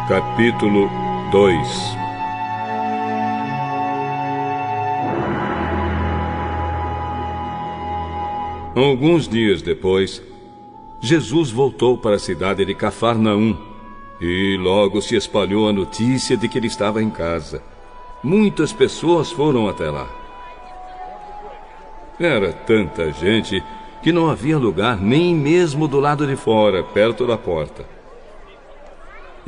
Capítulo 2. Alguns dias depois, Jesus voltou para a cidade de Cafarnaum e logo se espalhou a notícia de que ele estava em casa. Muitas pessoas foram até lá. Era tanta gente que não havia lugar nem mesmo do lado de fora, perto da porta.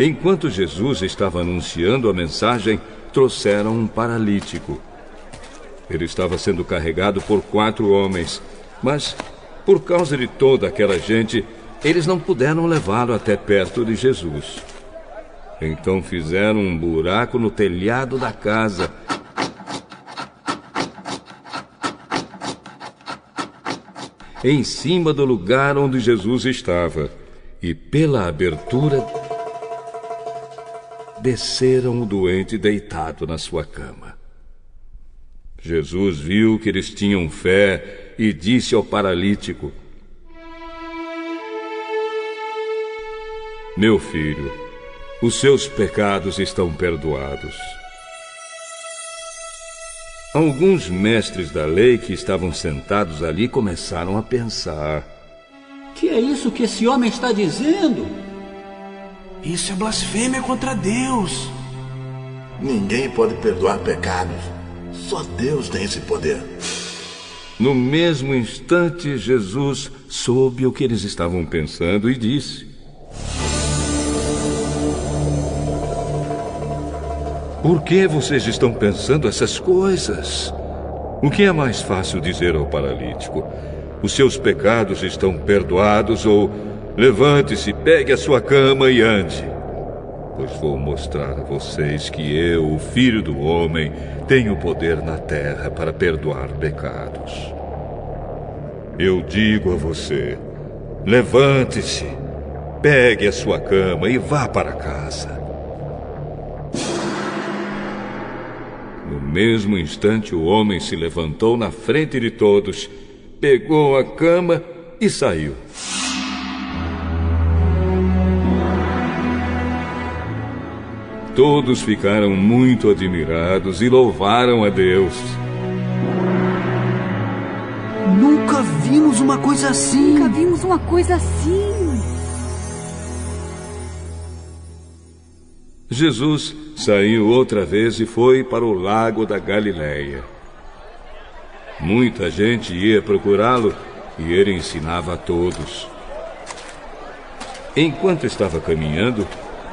Enquanto Jesus estava anunciando a mensagem, trouxeram um paralítico. Ele estava sendo carregado por 4 homens, mas, por causa de toda aquela gente, eles não puderam levá-lo até perto de Jesus. Então fizeram um buraco no telhado da casa. Em cima do lugar onde Jesus estava. E pela abertura, desceram o doente deitado na sua cama. Jesus viu que eles tinham fé e disse ao paralítico: Meu filho, os seus pecados estão perdoados. Alguns mestres da lei que estavam sentados ali começaram a pensar: Que é isso que esse homem está dizendo? Isso é blasfêmia contra Deus. Ninguém pode perdoar pecados. Só Deus tem esse poder. No mesmo instante, Jesus soube o que eles estavam pensando e disse: Por que vocês estão pensando essas coisas? O que é mais fácil dizer ao paralítico? Os seus pecados estão perdoados, ou levante-se, pegue a sua cama e ande. Pois vou mostrar a vocês que eu, o Filho do Homem, tenho poder na terra para perdoar pecados. Eu digo a você, levante-se, pegue a sua cama e vá para casa. No mesmo instante, o homem se levantou na frente de todos, pegou a cama e saiu. Todos ficaram muito admirados e louvaram a Deus. Nunca vimos uma coisa assim. Nunca vimos uma coisa assim. Jesus saiu outra vez e foi para o lago da Galileia. Muita gente ia procurá-lo e ele ensinava a todos. Enquanto estava caminhando,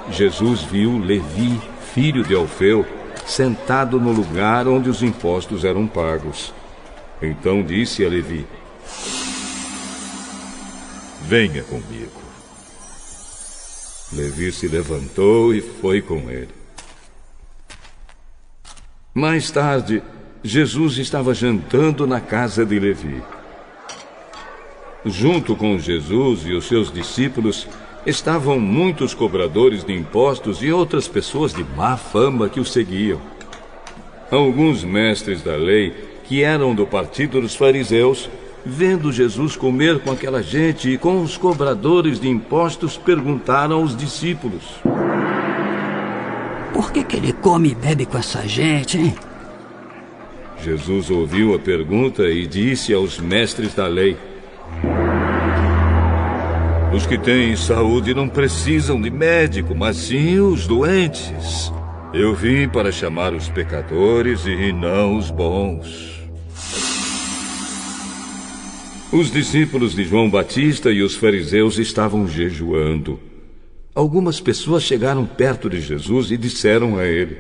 Jesus viu Levi, filho de Alfeu, sentado no lugar onde os impostos eram pagos. Então disse a Levi: Venha comigo. Levi se levantou e foi com ele. Mais tarde, Jesus estava jantando na casa de Levi. Junto com Jesus e os seus discípulos estavam muitos cobradores de impostos e outras pessoas de má fama que o seguiam. Alguns mestres da lei, que eram do partido dos fariseus, vendo Jesus comer com aquela gente e com os cobradores de impostos, perguntaram aos discípulos: Por que ele come e bebe com essa gente, hein? Jesus ouviu a pergunta e disse aos mestres da lei: Os que têm saúde não precisam de médico, mas sim os doentes. Eu vim para chamar os pecadores e não os bons. Os discípulos de João Batista e os fariseus estavam jejuando. Algumas pessoas chegaram perto de Jesus e disseram a ele: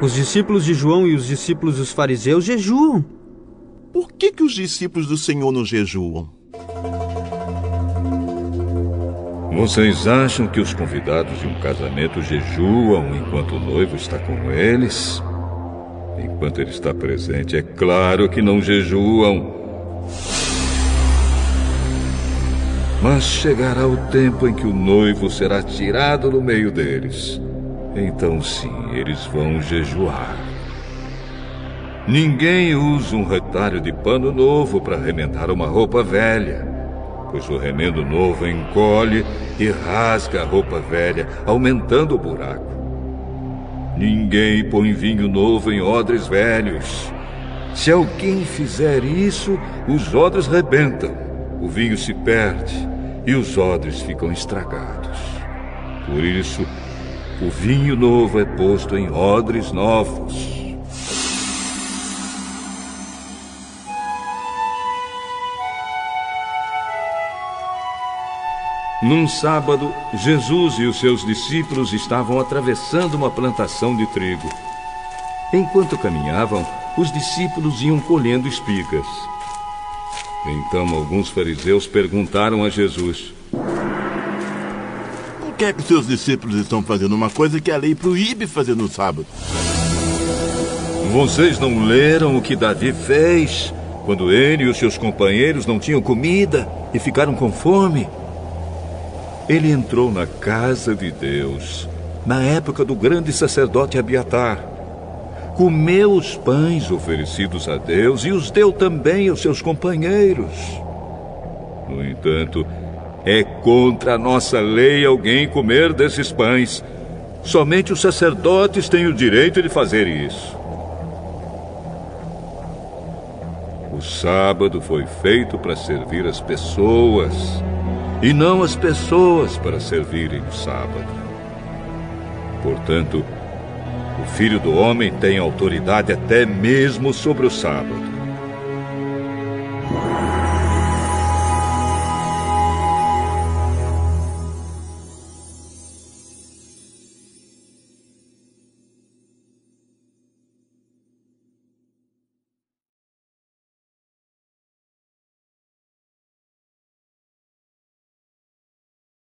Os discípulos de João e os discípulos dos fariseus jejuam. Por que os discípulos do Senhor não jejuam? Vocês acham que os convidados de um casamento jejuam enquanto o noivo está com eles? Enquanto ele está presente, é claro que não jejuam. Mas chegará o tempo em que o noivo será tirado do meio deles. Então sim, eles vão jejuar. Ninguém usa um retalho de pano novo para remendar uma roupa velha, pois o remendo novo encolhe e rasga a roupa velha, aumentando o buraco. Ninguém põe vinho novo em odres velhos. Se alguém fizer isso, os odres rebentam, o vinho se perde e os odres ficam estragados. Por isso, o vinho novo é posto em odres novos. Num sábado, Jesus e os seus discípulos estavam atravessando uma plantação de trigo. Enquanto caminhavam, os discípulos iam colhendo espigas. Então alguns fariseus perguntaram a Jesus: Por que é que os seus discípulos estão fazendo uma coisa que a lei proíbe fazer no sábado? Vocês não leram o que Davi fez quando ele e os seus companheiros não tinham comida e ficaram com fome? Ele entrou na casa de Deus, na época do grande sacerdote Abiatar. Comeu os pães oferecidos a Deus e os deu também aos seus companheiros. No entanto, é contra a nossa lei alguém comer desses pães. Somente os sacerdotes têm o direito de fazer isso. O sábado foi feito para servir as pessoas, e não as pessoas para servirem o sábado. Portanto, o Filho do Homem tem autoridade até mesmo sobre o sábado.